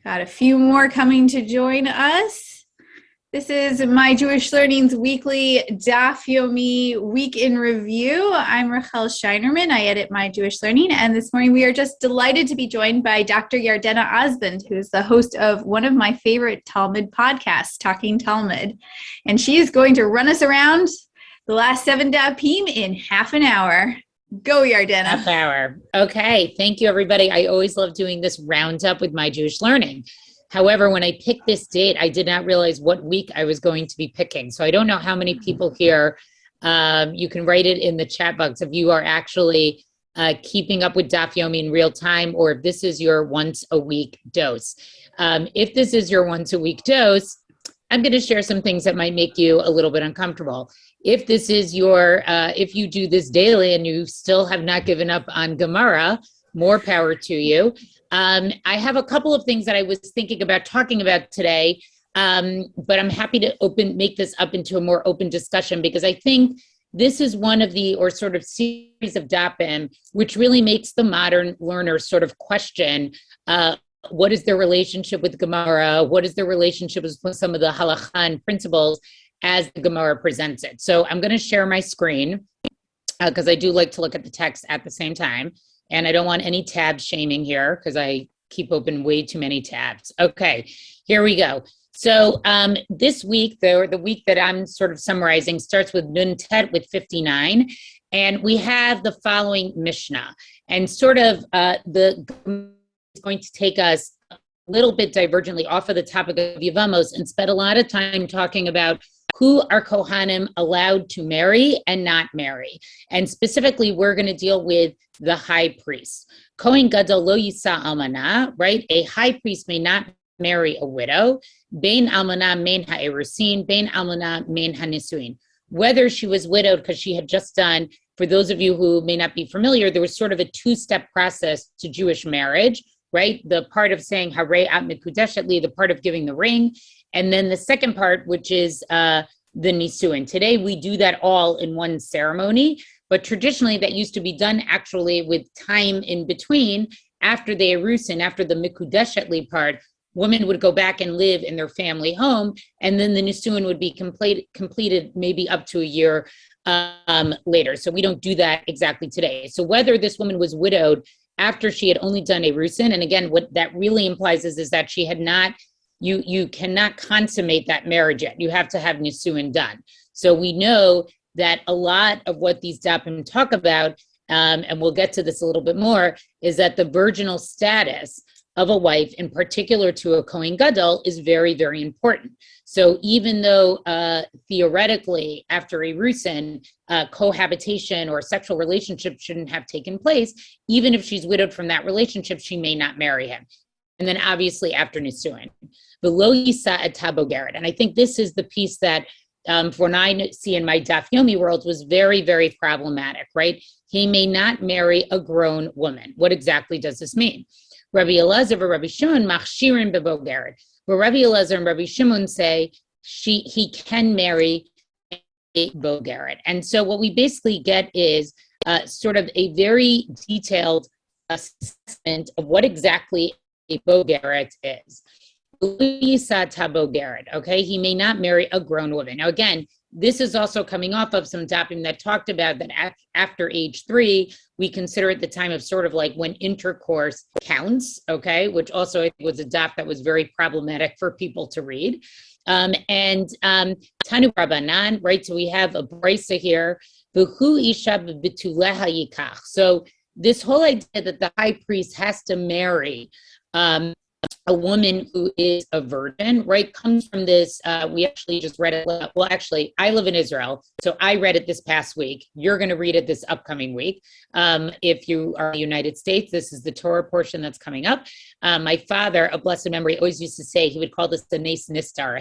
Got a few more coming to join us. This is My Jewish Learning's weekly Daf Yomi Week in Review. I'm Rachel Scheinerman. I edit My Jewish Learning, and this morning we are just delighted to be joined by Dr. Yardena Osband, who's the host of one of my favorite Talmud podcasts, Talking Talmud. And she is going to run us around the last 7 dapim in half an hour. Go, Yardena. Half hour. Okay. Thank you, everybody. I always love doing this roundup with My Jewish Learning. However, when I picked this date, I did not realize what week I was going to be picking. So I don't know how many people here, you can write it in the chat box if you are actually keeping up with Daf Yomi in real time, or if this is your once a week dose. If this is your once a week dose, I'm going to share some things that might make you a little bit uncomfortable. If this is your, if you do this daily and you still have not given up on Gemara, more power to you. I have a couple of things that I was thinking about talking about today, but I'm happy to make this up into a more open discussion, because I think this is one of the, or sort of series of dapim, which really makes the modern learner sort of question, what is their relationship with Gemara? What is their relationship with some of the halakha and principles as the Gemara presents it? So I'm going to share my screen because I do like to look at the text at the same time. And I don't want any tab shaming here because I keep open way too many tabs. Okay, here we go. So this week, the week that I'm sort of summarizing starts with Nuntet with 59. And we have the following Mishnah. And sort of the is going to take us a little bit divergently off of the topic of Yevamos and spend a lot of time talking about who are Kohanim allowed to marry and not marry. And specifically, we're going to deal with the high priest. Kohen Gadol lo yisa almana, right? A high priest may not marry a widow. Bein almana mein ha'erusin, bein almana mein ha'nisuin. Whether she was widowed because she had just done, for those of you who may not be familiar, there was sort of a two-step process to Jewish marriage, right? The part of saying Harei at mikudeshet, the part of giving the ring, and then the second part, which is the nisuin. Today, we do that all in one ceremony, but traditionally that used to be done actually with time in between. After the erusin, after the mikudeshet part, women would go back and live in their family home, and then the nisuin would be completed maybe up to a year later. So we don't do that exactly today. So whether this woman was widowed after she had only done erusin, and again, what that really implies is that she had not, you cannot consummate that marriage yet. You have to have nisuin done. So we know that a lot of what these dapim talk about, and we'll get to this a little bit more, is that the virginal status of a wife, in particular to a Kohen Gadol, is very, very important. So even though theoretically after erusin, cohabitation or sexual relationship shouldn't have taken place, even if she's widowed from that relationship, she may not marry him. And then obviously after nisuin, v'lo yisa et habogeret. And I think this is the piece that for what I see in my Daf Yomi world was very, very problematic, right? He may not marry a grown woman. What exactly does this mean? Rabbi Elazar and Rabbi Shimon machshirin bebogeret. But Rabbi Elazar and Rabbi Shimon say he can marry a bogeret. And so what we basically get is sort of a very detailed assessment of what exactly a bogeret is. Okay, he may not marry a grown woman. Now, again, this is also coming off of some dapim that talked about that after age 3, we consider it the time of sort of like when intercourse counts, okay, which also was a dap that was very problematic for people to read. Tanu Rabbanan, right? So we have a brisa here. So this whole idea that the high priest has to marry a woman who is a virgin, right, comes from this. We actually just read it. Well, actually, I live in Israel, so I read it this past week. You're going to read it this upcoming week. If you are in the United States, this is the Torah portion that's coming up. My father, of blessed memory, always used to say, he would call this the Nes Nistar,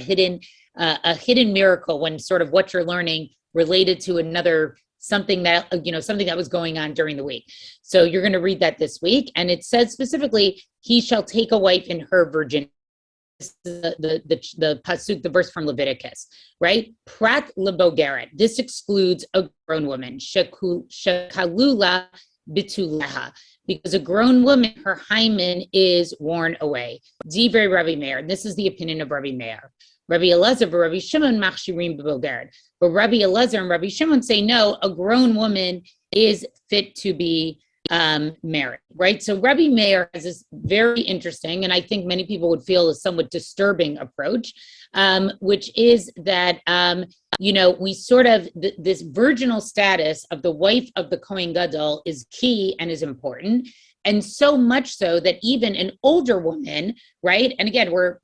a hidden miracle, when sort of what you're learning related to another something that was going on during the week. So you're going to read that this week. And it says specifically, he shall take a wife in her virginity. The pasuk, the verse from Leviticus, right? Prat lebogeret. This excludes a grown woman. Shekalula bituleha. because a grown woman, her hymen is worn away. Divrei Rabbi Meir. This is the opinion of Rabbi Meir. Rabbi Elazar and Rabbi Shimon machshirim b'bogeret. But Rabbi Elazar and Rabbi Shimon say, no, a grown woman is fit to be married, right? So Rabbi Meir has this very interesting, and I think many people would feel a somewhat disturbing approach, which is that, we sort of, this virginal status of the wife of the Kohen Gadol is key and is important. And so much so that even an older woman, right? And again, we're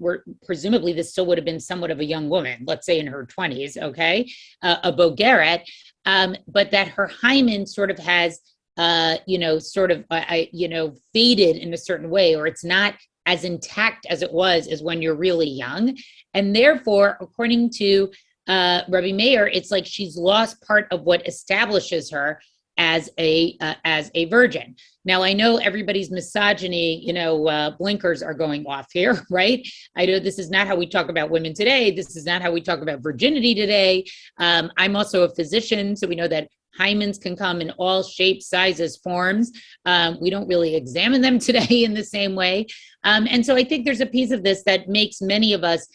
presumably this still would have been somewhat of a young woman, let's say in her 20s, okay? A bogeret, but that her hymen sort of has, faded in a certain way, or it's not as intact as it was as when you're really young. And therefore, according to Rabbi Meir, it's like she's lost part of what establishes her as a virgin. Now, I know everybody's misogyny, blinkers are going off here, right? I know this is not how we talk about women today. This is not how we talk about virginity today. I'm also a physician, so we know that hymens can come in all shapes, sizes, forms. We don't really examine them today in the same way. And so I think there's a piece of this that makes many of us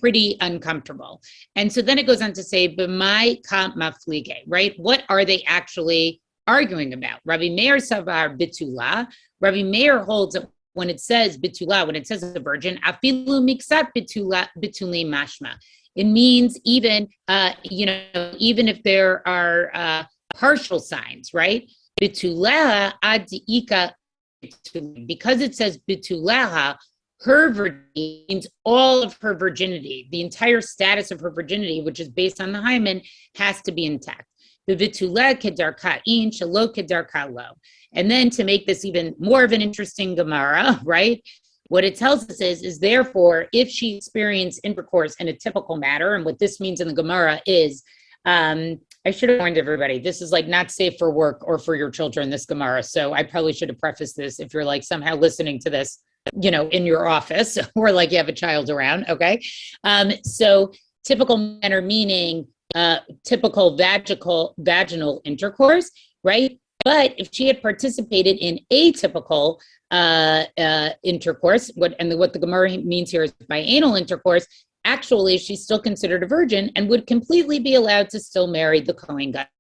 pretty uncomfortable. And so then it goes on to say, b'mai ka maflige, right? What are they actually arguing about? Rabbi Meir savar bitula. Rabbi Meir holds that when it says bitula, when it says a virgin, afilu miksat bitula bituli mashma. It means even, even if there are partial signs, right? Bituleha ad ika, because it says bituleha, her virginity means all of her virginity, the entire status of her virginity, which is based on the hymen, has to be intact. And then to make this even more of an interesting Gemara, right? What it tells us is therefore, if she experienced intercourse in a typical manner, and what this means in the Gemara is, I should have warned everybody, this is like not safe for work or for your children, this Gemara. So I probably should have prefaced this if you're like somehow listening to this, in your office or like you have a child around, okay? So typical manner meaning typical vaginal intercourse, right? But if she had participated in atypical intercourse, what the Gemara means here is by anal intercourse, actually she's still considered a virgin and would completely be allowed to still marry the Kohen Gadol.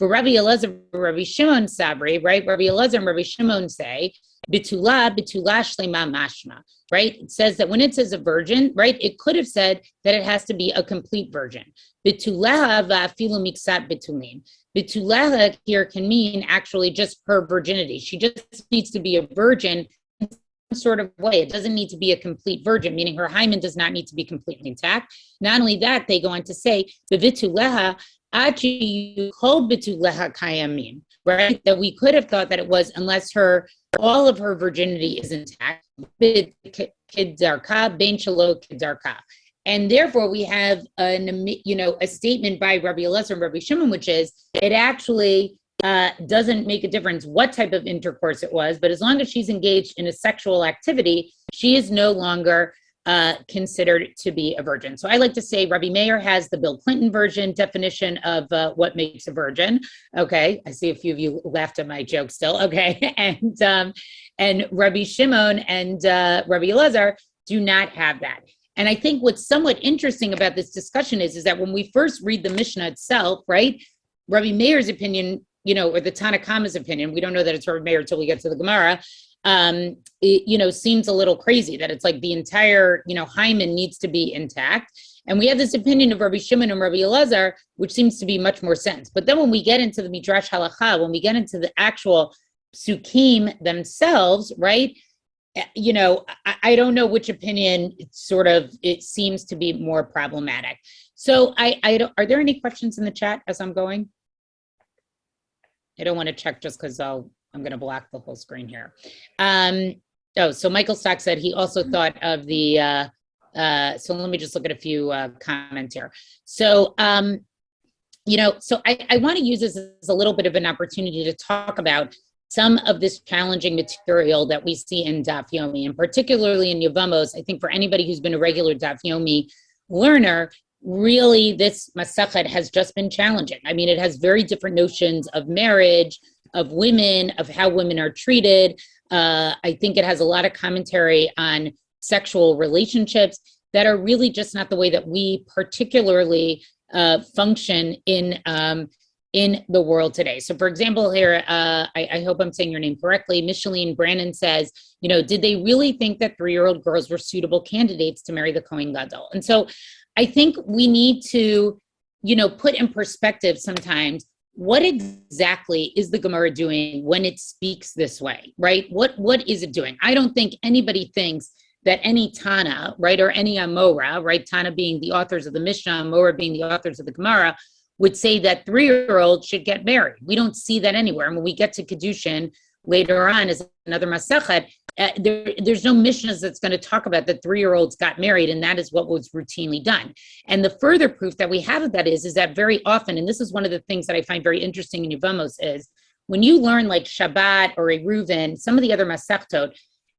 For Rabbi Elazar, Rabbi Shimon Sabri, right? Rabbi Elazar and Rabbi Shimon say, bitula shlema mashma, right? It says that when it says a virgin, right, it could have said that it has to be a complete virgin. Bitulaha va'afilu miksat bitulin. Bitulaha here can mean actually just her virginity. She just needs to be a virgin in some sort of way. It doesn't need to be a complete virgin, meaning her hymen does not need to be completely intact. Not only that, they go on to say, bitulaha achi kol bitulaha kayamim, right? That we could have thought that it was unless all of her virginity is intact. Kidarka, ben shelo kidarka. And therefore, we have a statement by Rabbi Elazar and Rabbi Shimon, which is it actually doesn't make a difference what type of intercourse it was, but as long as she's engaged in a sexual activity, she is no longer considered to be a virgin. So I like to say Rabbi Meir has the Bill Clinton version definition of what makes a virgin. Okay, I see a few of you laughed at my joke still. Okay, and Rabbi Shimon and Rabbi Elazar do not have that. And I think what's somewhat interesting about this discussion is that when we first read the Mishnah itself, right, Rabbi Meir's opinion, or the Tanakhama's opinion, we don't know that it's Rabbi Meir until we get to the Gemara, seems a little crazy that it's like the entire, hymen needs to be intact. And we have this opinion of Rabbi Shimon and Rabbi Elazar, which seems to be much more sense. But then when we get into the Midrash Halacha, when we get into the actual psukim themselves, right, I don't know which opinion it seems to be more problematic. So are there any questions in the chat as I'm going? I don't want to check just because I'm going to block the whole screen here. So Michael Stock said he also thought of the, so let me just look at a few comments here. So, so I want to use this as a little bit of an opportunity to talk about some of this challenging material that we see in Daf Yomi, and particularly in Yevamos. I think for anybody who's been a regular Daf Yomi learner, really this Masaka has just been challenging. I mean, it has very different notions of marriage, of women, of how women are treated. I think it has a lot of commentary on sexual relationships that are really just not the way that we particularly function in the world today. So for example, here, I hope I'm saying your name correctly, Micheline Brannon says, did they really think that 3-year-old girls were suitable candidates to marry the Kohen Gadol? And so I think we need to, put in perspective sometimes, what exactly is the Gemara doing when it speaks this way, right? What is it doing? I don't think anybody thinks that any Tana, right, or any Amora, right, Tana being the authors of the Mishnah, Amora being the authors of the Gemara, would say that 3-year-olds should get married. We don't see that anywhere. And when we get to Kedushin later on as another Masaka, there's no Mishnahs that's going to talk about that 3-year-olds got married, and that is what was routinely done. And the further proof that we have of that is that very often, and this is one of the things that I find very interesting in Yevamos, is when you learn like Shabbat or Eruvin, some of the other Masechtot,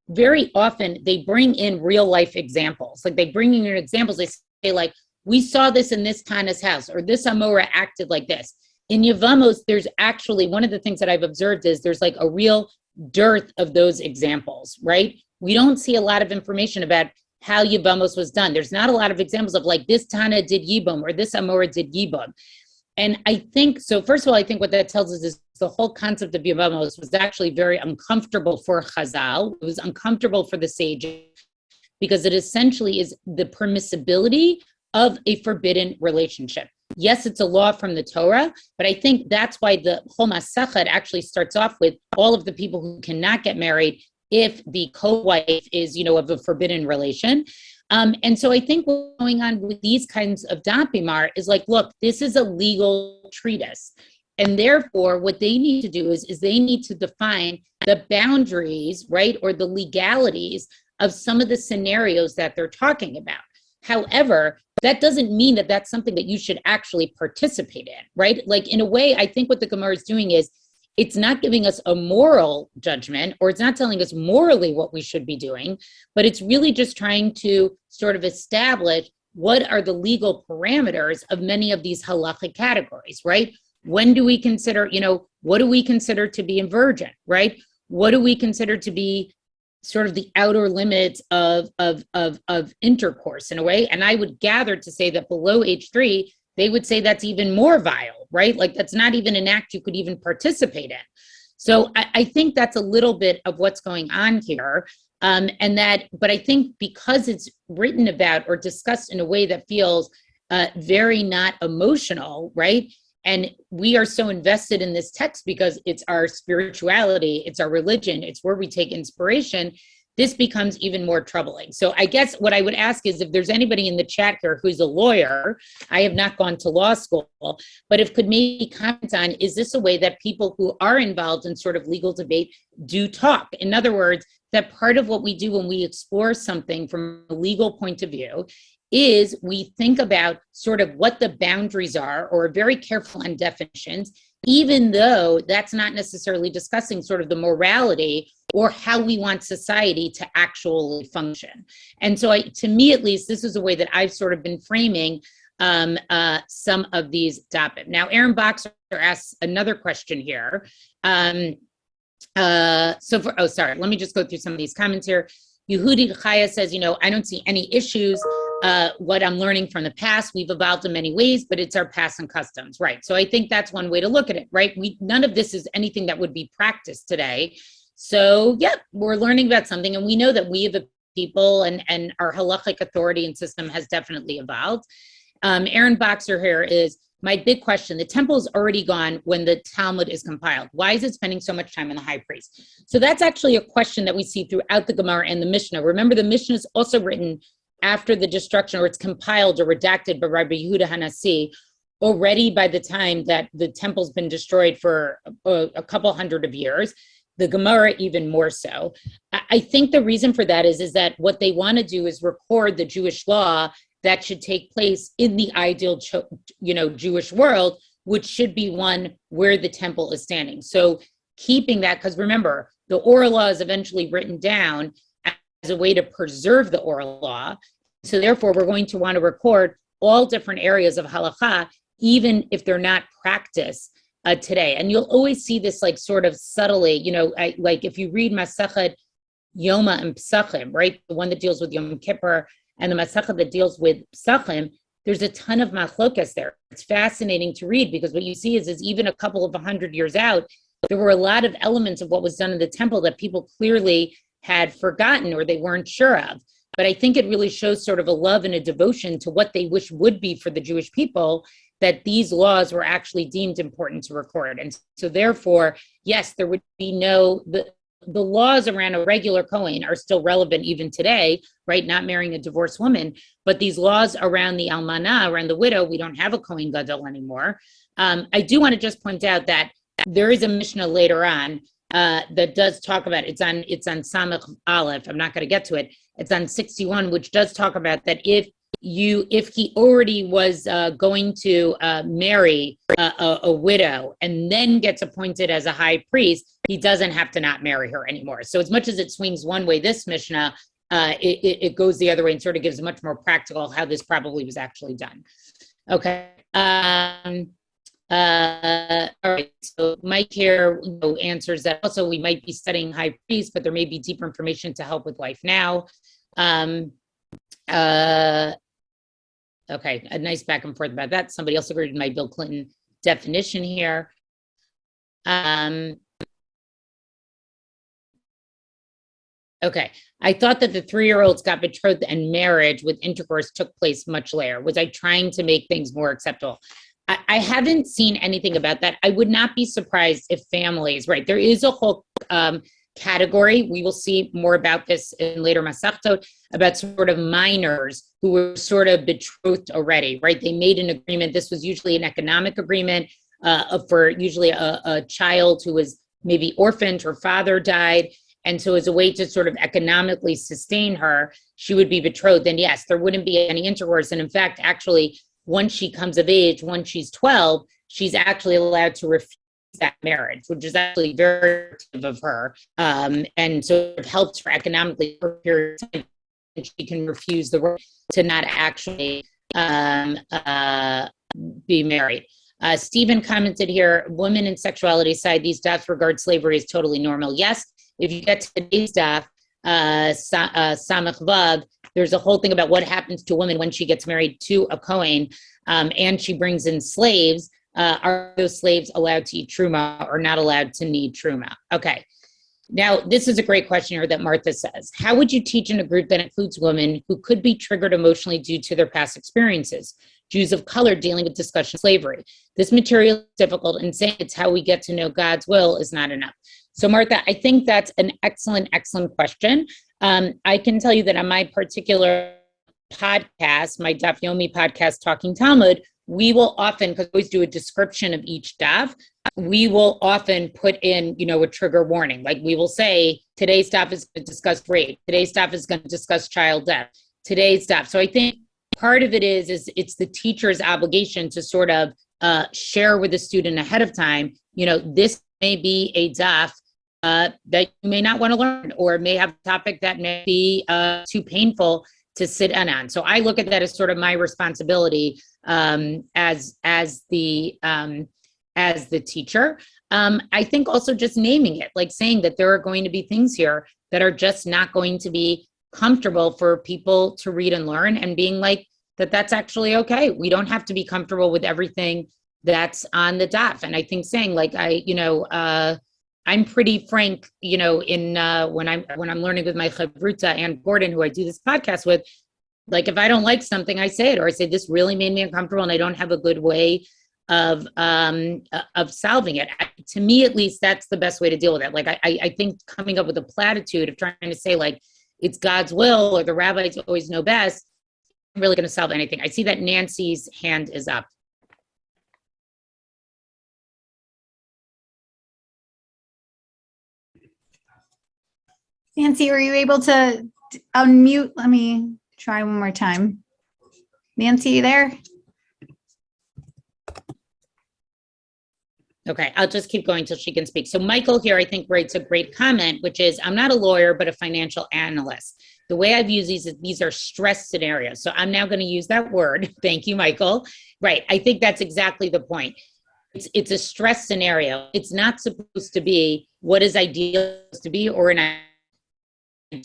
very often they bring in real life examples. Like they bring in examples, they say like, we saw this in this Tana's house, or this Amora acted like this. In Yevamos, there's actually, one of the things that I've observed is there's like a real dearth of those examples, right? We don't see a lot of information about how Yevamos was done. There's not a lot of examples of like this Tana did Yibum or this Amora did Yibum. And I think, so first of all, I think what that tells us is the whole concept of Yevamos was actually very uncomfortable for Chazal. It was uncomfortable for the sages because it essentially is the permissibility of a forbidden relationship. Yes, it's a law from the Torah, but I think that's why the whole Masachet actually starts off with all of the people who cannot get married if the co-wife is, of a forbidden relation. And so I think what's going on with these kinds of dapimar is like, look, this is a legal treatise. And therefore, what they need to do is they need to define the boundaries, right, or the legalities of some of the scenarios that they're talking about. However, that doesn't mean that that's something that you should actually participate in, right? Like in a way, I think what the Gemara is doing is it's not giving us a moral judgment, or it's not telling us morally what we should be doing, but it's really just trying to sort of establish what are the legal parameters of many of these halachic categories, right? When do we consider, what do we consider to be a virgin, right? What do we consider to be sort of the outer limits of intercourse in a way? And I would gather to say that below age 3, they would say that's even more vile, right? Like that's not even an act you could even participate in. So I think that's a little bit of what's going on here. But I think because it's written about or discussed in a way that feels very not emotional, right? And we are so invested in this text because it's our spirituality, it's our religion, it's where we take inspiration. This becomes even more troubling. So I guess what I would ask is if there's anybody in the chat here who's a lawyer, I have not gone to law school, but if could maybe comment on, is this a way that people who are involved in sort of legal debate do talk? In other words, that part of what we do when we explore something from a legal point of view is we think about sort of what the boundaries are, or very careful on definitions, even though that's not necessarily discussing sort of the morality or how we want society to actually function. And so to me, at least, this is a way that I've sort of been framing some of these topics. Now, Aaron Boxer asks another question here. Let me just go through some of these comments here. Yehudi Chaya says, I don't see any issues. What I'm learning from the past, we've evolved in many ways, but it's our past and customs, right? So I think that's one way to look at it, right? None of this is anything that would be practiced today. So yeah, we're learning about something, and we know that we, the people, and our halachic authority and system has definitely evolved. Aaron Boxer here is, my big question, the temple is already gone when the Talmud is compiled. Why is it spending so much time on the high priest? So that's actually a question that we see throughout the Gemara and the Mishnah. Remember, the Mishnah is also written after the destruction, or it's compiled or redacted by Rabbi Yehuda Hanassi, already by the time that the temple's been destroyed for a couple hundred of years. The Gemara even more so. I think the reason for that is that what they want to do is record the Jewish law that should take place in the ideal, Jewish world, which should be one where the temple is standing. So keeping that, because remember, the oral law is eventually written down as a way to preserve the oral law. So therefore, we're going to want to record all different areas of halakha, even if they're not practiced today. And you'll always see this like sort of subtly, like if you read Masaka Yoma and Psachim, right? The one that deals with Yom Kippur and the Masaka that deals with Psachim, there's a ton of machlokas there. It's fascinating to read because what you see is even a couple of 100 years out, there were a lot of elements of what was done in the temple that people clearly had forgotten or they weren't sure of. But I think it really shows sort of a love and a devotion to what they wish would be for the Jewish people, that these laws were actually deemed important to record. And so therefore, yes, there would be the laws around a regular Kohen are still relevant even today, right? Not marrying a divorced woman, but these laws around the almana, around the widow, we don't have a Kohen Gadol anymore. I do want to just point out that there is a Mishnah later on that does talk about, it's on Samech Aleph, I'm not going to get to it, it's on 61, which does talk about that if he already was going to marry a widow and then gets appointed as a high priest, he doesn't have to not marry her anymore. So as much as it swings one way, this Mishnah, it goes the other way and sort of gives much more practical how this probably was actually done. Okay. All right. So Mike here answers that also we might be studying high priest, but there may be deeper information to help with life now. Okay, a nice back and forth about that. Somebody else agreed with my Bill Clinton definition here. Okay, I thought that the 3-year-olds got betrothed and marriage with intercourse took place much later. Was I trying to make things more acceptable? I haven't seen anything about that. I would not be surprised if families, right? There is a whole category. We will see more about this in later Masechtot about sort of minors who were sort of betrothed already, right? They made an agreement. This was usually an economic agreement for usually a child who was maybe orphaned, her father died. And so as a way to sort of economically sustain her, she would be betrothed. And yes, there wouldn't be any intercourse. And in fact, actually, once she comes of age, once she's 12, she's actually allowed to refuse that marriage, which is actually very active of her. And so it helps her economically for a period of time. And she can refuse the right to not actually be married. Stephen commented here, women and sexuality side, these dafs regard slavery as totally normal. Yes, if you get to today's daf, Samech Vav, there's a whole thing about what happens to a woman when she gets married to a Kohen and she brings in slaves. Are those slaves allowed to eat truma or not allowed to need truma? Okay. Now, this is a great question here that Martha says. How would you teach in a group that includes women who could be triggered emotionally due to their past experiences? Jews of color dealing with discussion of slavery. This material is difficult, and saying it's how we get to know God's will is not enough. So, Martha, I think that's an excellent question. I can tell you that on my particular podcast, my Daf Yomi podcast, Talking Talmud, we will often, because we always do a description of each daf, we will often put in, a trigger warning. Like we will say, today's daf is going to discuss rape. Today's daf is going to discuss child death. Today's daf. So I think part of it is it's the teacher's obligation to sort of share with the student ahead of time, this may be a daf that you may not want to learn, or may have a topic that may be too painful to sit in on. So I look at that as sort of my responsibility as the teacher. I think also just naming it, like saying that there are going to be things here that are just not going to be comfortable for people to read and learn, and being like that's actually okay. We don't have to be comfortable with everything that's on the daf. And I think saying like I'm pretty frank, in when I'm learning with my chavruta and Gordon, who I do this podcast with, like if I don't like something, I say it, or I say this really made me uncomfortable and I don't have a good way of solving it. To me, at least, that's the best way to deal with it. Like I think coming up with a platitude of trying to say like it's God's will or the rabbis always know best, isn't really going to solve anything. I see that Nancy's hand is up. Nancy, were you able to unmute? Let me try one more time. Nancy, you there? Okay, I'll just keep going till she can speak. So Michael here, I think, writes a great comment, which is, I'm not a lawyer, but a financial analyst. The way I've used these is these are stress scenarios. So I'm now going to use that word. Thank you, Michael. Right. I think that's exactly the point. it's a stress scenario. It's not supposed to be what is ideal to be, or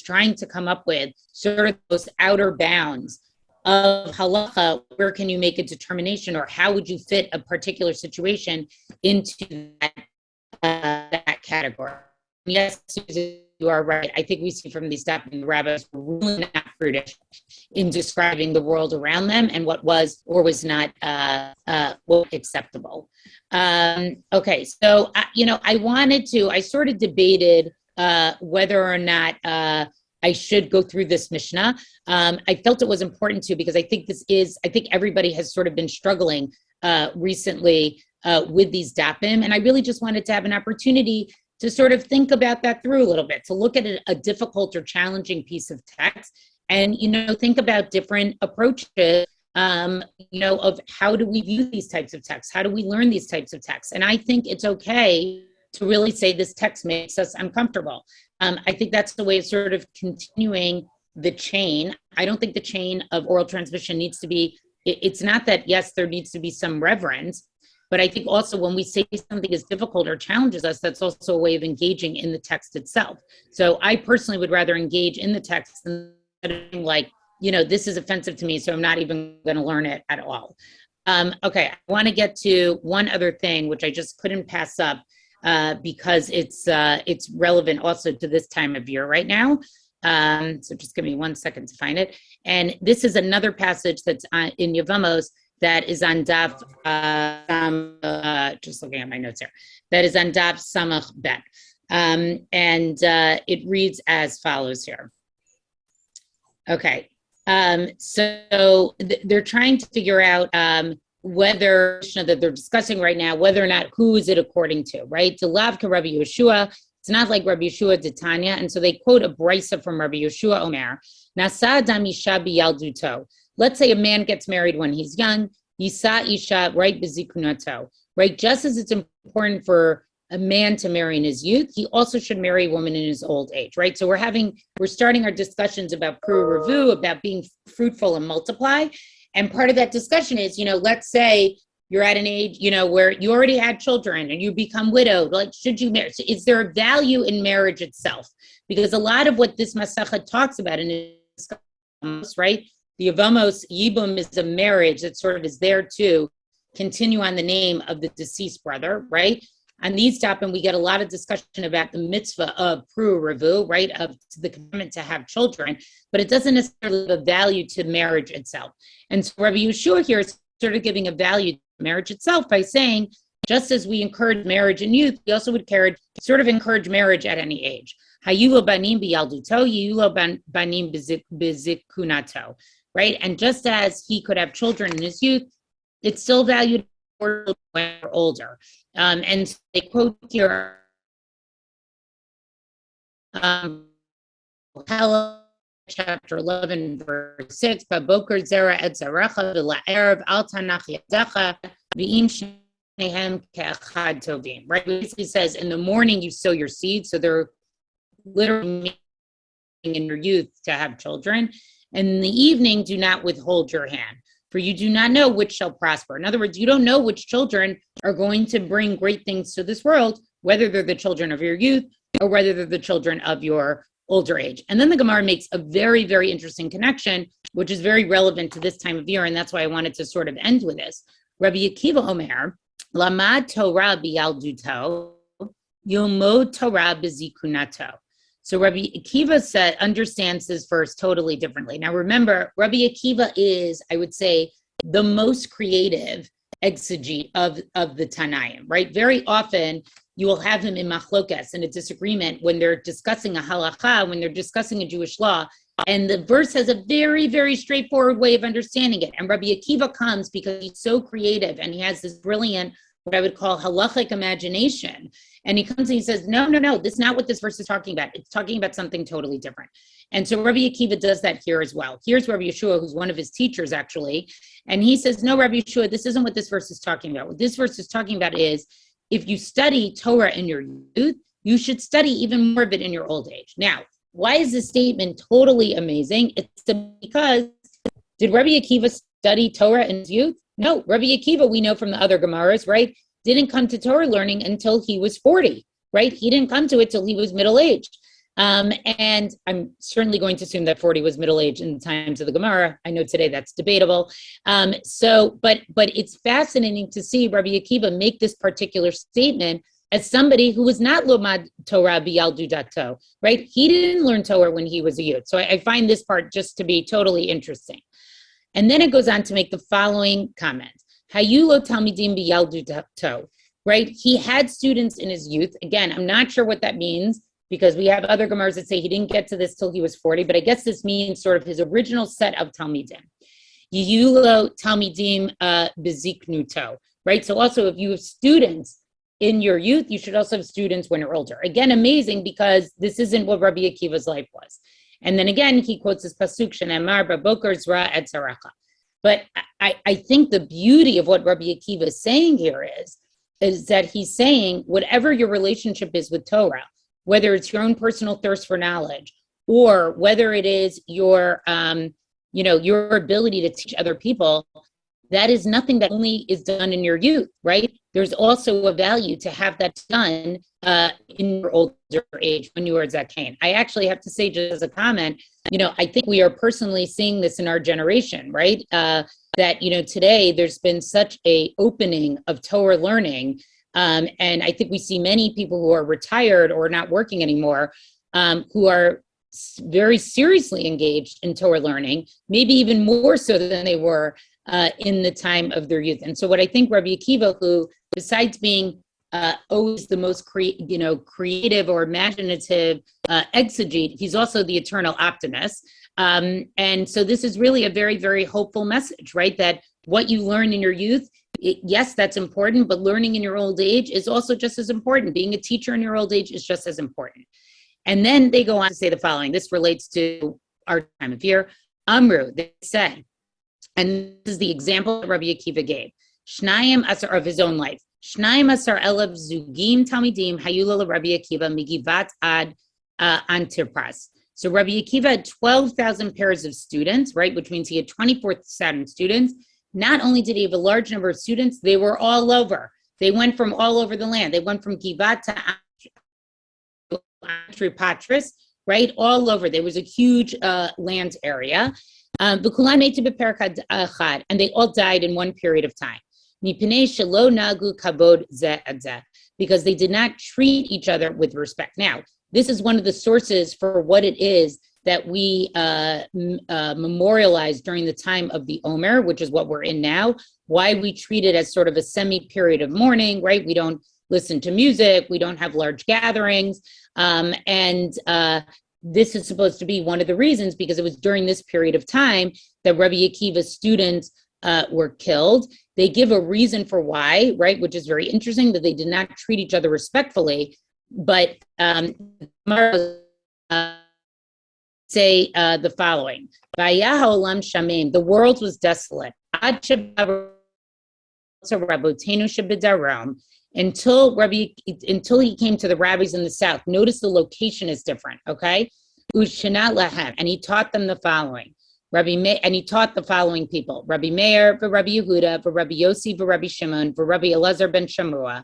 trying to come up with sort of those outer bounds of halacha. Where can you make a determination, or how would you fit a particular situation into that category? Yes, Susan, you are right. I think we see from these the rabbis were really not prudish in describing the world around them and what was or was not acceptable. Okay, so I sort of debated whether or not I should go through this Mishnah. I felt it was important to, because I think everybody has sort of been struggling recently with these dapim, and I really just wanted to have an opportunity to sort of think about that through a little bit, to look at a difficult or challenging piece of text and, think about different approaches, of how do we view these types of texts? How do we learn these types of texts? And I think it's okay to really say this text makes us uncomfortable. I think that's the way of sort of continuing the chain. I don't think the chain of oral transmission needs to be, it's not that, yes, there needs to be some reverence, but I think also when we say something is difficult or challenges us, that's also a way of engaging in the text itself. So I personally would rather engage in the text than like, this is offensive to me, so I'm not even going to learn it at all. Okay, I want to get to one other thing, which I just couldn't pass up because it's relevant also to this time of year right now. So just give me 1 second to find it. And this is another passage that's in Yevamos that is on Daf, just looking at my notes here, that is on Daf Samach Bet. And it reads as follows here. Okay, so they're trying to figure out whether that they're discussing right now, whether or not who is it according to, right? To Lavka Rabbi Yeshua, it's not like Rabbi Yeshua Titania, and so they quote a brisa from Rabbi Yeshua Omer. Nasa Adam Isha b'yalduto. Let's say a man gets married when he's young. Yisa Isha, right? B'zikunato, right? Just as it's important for a man to marry in his youth, he also should marry a woman in his old age, right? So we're starting our discussions about Pru Revu, about being fruitful and multiply. And part of that discussion is, let's say you're at an age, where you already had children and you become widowed. Like, should you marry? So is there a value in marriage itself? Because a lot of what this Masaka talks about in his, right? The Yevamos Yibum is a marriage that sort of is there to continue on the name of the deceased brother, right? On these topics, we get a lot of discussion about the mitzvah of Pru Revu, right, of the commitment to have children, but it doesn't necessarily have a value to marriage itself. And so Rabbi Yeshua here is sort of giving a value to marriage itself by saying, just as we encourage marriage in youth, we also would encourage marriage at any age. Hayulo banim biyalduto, yulo banim bizikunato, right? And just as he could have children in his youth, it's still valued when we're older. And so they quote here, chapter 11, verse 6, Baboker zera et zarecha v'la'erev al tanach yadecha v'im shnehem ke'achad tovim. Right? It basically says, in the morning you sow your seed, so they're literally in your youth to have children. And in the evening, do not withhold your hand, for you do not know which shall prosper. In other words, you don't know which children are going to bring great things to this world, whether they're the children of your youth or whether they're the children of your older age. And then the Gemara makes a very, very interesting connection, which is very relevant to this time of year. And that's why I wanted to sort of end with this. Rabbi Akiva Omer, Lamad Torah b'yalduto, Yomod Torah b'zikunato. So Rabbi Akiva understands this verse totally differently. Now remember, Rabbi Akiva is, I would say, the most creative exegete of the Tanaim, right? Very often you will have him in machlokas, in a disagreement, when they're discussing a halacha, when they're discussing a Jewish law, and the verse has a very, very straightforward way of understanding it. And Rabbi Akiva comes because he's so creative and he has this brilliant, what I would call halachic imagination. And he comes and he says, no, this is not what this verse is talking about. It's talking about something totally different. And so Rabbi Akiva does that here as well. Here's Rabbi Yeshua, who's one of his teachers actually. And he says, no, Rabbi Yeshua, this isn't what this verse is talking about. What this verse is talking about is, if you study Torah in your youth, you should study even more of it in your old age. Now, why is this statement totally amazing? It's because, did Rabbi Akiva study Torah in his youth? No, Rabbi Akiva, we know from the other Gemaras, right, didn't come to Torah learning until he was 40, right? He didn't come to it till he was middle-aged. And I'm certainly going to assume that 40 was middle-aged in the times of the Gemara. I know today that's debatable. But it's fascinating to see Rabbi Akiva make this particular statement as somebody who was not Lomad Torah B'Yaldudato, right? He didn't learn Torah when he was a youth. So I find this part just to be totally interesting. And then it goes on to make the following comment. Hayulo Talmidim B'Yaldudato, right? He had students in his youth. Again, I'm not sure what that means because we have other Gemaras that say he didn't get to this till he was 40, but I guess this means sort of his original set of Talmidim. Yulo Talmidim Beziknuto, right? So also if you have students in your youth, you should also have students when you're older. Again, amazing because this isn't what Rabbi Akiva's life was. And then again, he quotes this pasuk, Shenemar Baboker Zra et Zaracha. But I think the beauty of what Rabbi Akiva is saying here is that he's saying whatever your relationship is with Torah, whether it's your own personal thirst for knowledge, or whether it is your ability to teach other people, that is nothing that only is done in your youth, right? There's also a value to have that done in your older age when you are Zakein. I actually have to say, just as a comment, I think we are personally seeing this in our generation, right? That, today there's been such a opening of Torah learning. And I think we see many people who are retired or not working anymore, who are very seriously engaged in Torah learning, maybe even more so than they were in the time of their youth. And so what I think Rabbi Akiva, who besides being always the most creative or imaginative exegete, he's also the eternal optimist. And so this is really a very, very hopeful message, right? That what you learn in your youth, yes, that's important, but learning in your old age is also just as important. Being a teacher in your old age is just as important. And then they go on to say the following. This relates to our time of year. Amru, they said, and this is the example that Rabbi Akiva gave. Shnayim asar of his own life. Shnayim asar elav zugim talmidim hayula Rabbi Akiva migivat ad antirpas. So Rabbi Akiva had 12,000 pairs of students, right? Which means he had 24,000 students. Not only did he have a large number of students, they were all over. They went from all over the land. They went from Givat to Antripatris, right? All over. There was a huge land area. And they all died in one period of time. Because they did not treat each other with respect. Now, this is one of the sources for what it is that we memorialize during the time of the Omer, which is what we're in now, why we treat it as sort of a semi-period of mourning, right? We don't listen to music, we don't have large gatherings, this is supposed to be one of the reasons, because it was during this period of time that Rabbi Akiva's students were killed. They give a reason for why, right, which is very interesting, that they did not treat each other respectfully, but say the following: the world was desolate until he came to the rabbis in the south. Notice the location is different, okay? And he taught them the following. And he taught the following people: Rabbi Meir, for Rabbi Yehuda, for Rabbi Yossi, for Rabbi Shimon, for Rabbi Elazar ben Shamua.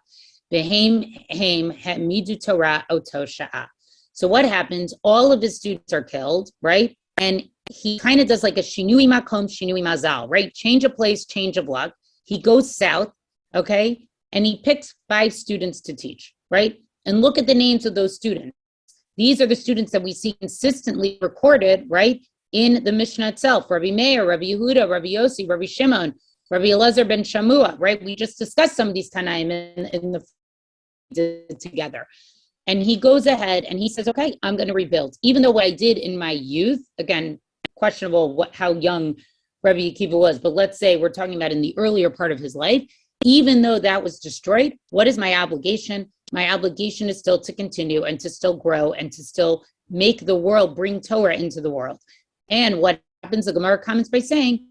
So what happens? All of his students are killed, right? And he kind of does like a shinui makom, shinui mazal, right? Change of place, change of luck. He goes south, okay? And he picks 5 students to teach, right? And look at the names of those students. These are the students that we see consistently recorded, right, in the Mishnah itself. Rabbi Meir, Rabbi Yehuda, Rabbi Yossi, Rabbi Shimon, Rabbi Elazar ben Shamua, right? We just discussed some of these Tanaim in the together. And he goes ahead and he says, okay, I'm going to rebuild. Even though what I did in my youth, again, questionable how young Rabbi Akiva was, but let's say we're talking about in the earlier part of his life, even though that was destroyed, what is my obligation? My obligation is still to continue and to still grow and to still make the world, bring Torah into the world. And what happens, the Gemara comments by saying,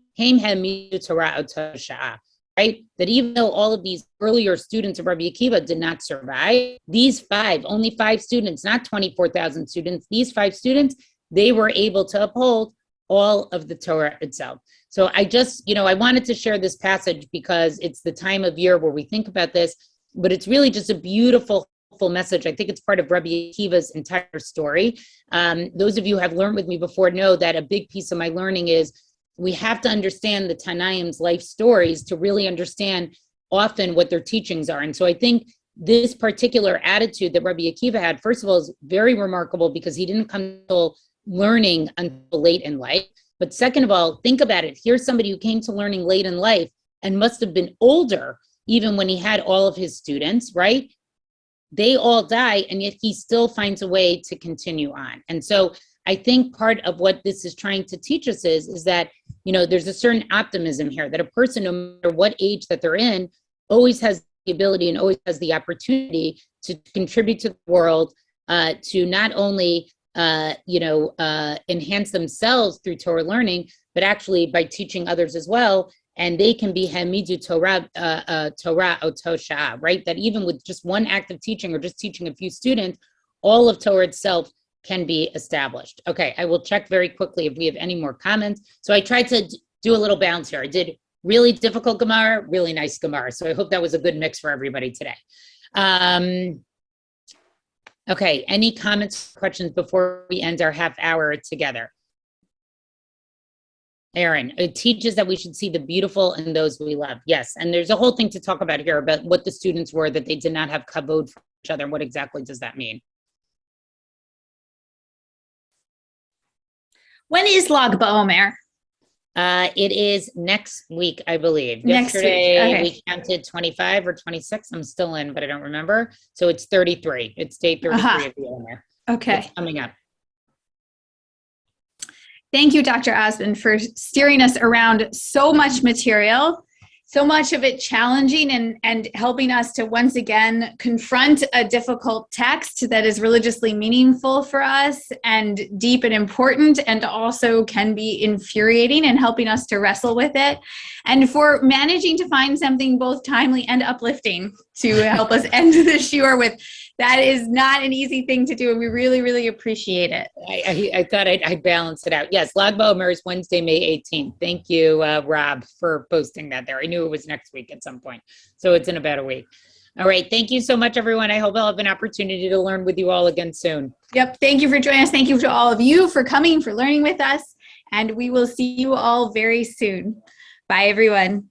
right? That even though all of these earlier students of Rabbi Akiva did not survive, these only 5 students, not 24,000 students, these 5 students, they were able to uphold all of the Torah itself. So I just, I wanted to share this passage because it's the time of year where we think about this. but it's really just a beautiful full message. I think it's part of Rabbi Akiva's entire story. Those of you who have learned with me before know that a big piece of my learning is we have to understand the Tanaim's life stories to really understand often what their teachings are. And so I think this particular attitude that Rabbi Akiva had, first of all, is very remarkable because he didn't come to learning until late in life. But second of all, think about it. Here's somebody who came to learning late in life and must have been older even when he had all of his students, right? They all die, and yet he still finds a way to continue on. And so I think part of what this is trying to teach us is that, there's a certain optimism here that a person, no matter what age that they're in, always has the ability and always has the opportunity to contribute to the world, to not only, enhance themselves through Torah learning, but actually by teaching others as well. And they can be hamidu Torah oto sha'ah, right? That even with just one act of teaching or just teaching a few students, all of Torah itself can be established. Okay, I will check very quickly if we have any more comments. So I tried to do a little balance here. I did really difficult Gemara, really nice Gemara. So I hope that was a good mix for everybody today. Okay, any comments, questions before we end our half hour together? Aaron, it teaches that we should see the beautiful in those we love. Yes, and there's a whole thing to talk about here about what the students were, that they did not have kavod for each other. What exactly does that mean? When is Lag BaOmer? It is next week, I believe. Next Yesterday, week. Okay. we counted 25 or 26. I'm still in, but I don't remember. So it's 33. It's day 33 of the Omer. Okay. It's coming up. Thank you, Dr. Osmond, for steering us around so much material, so much of it challenging and helping us to once again confront a difficult text that is religiously meaningful for us and deep and important, and also can be infuriating, and helping us to wrestle with it, and for managing to find something both timely and uplifting to help us end the shiur with. That is not an easy thing to do, and we really, really appreciate it. I thought I'd balance it out. Yes, Lag BaOmer is Wednesday, May 18th. Thank you, Rob, for posting that there. I knew it was next week at some point, so it's in about a week. All right, thank you so much, everyone. I hope I'll have an opportunity to learn with you all again soon. Yep, thank you for joining us. Thank you to all of you for coming, for learning with us, and we will see you all very soon. Bye, everyone.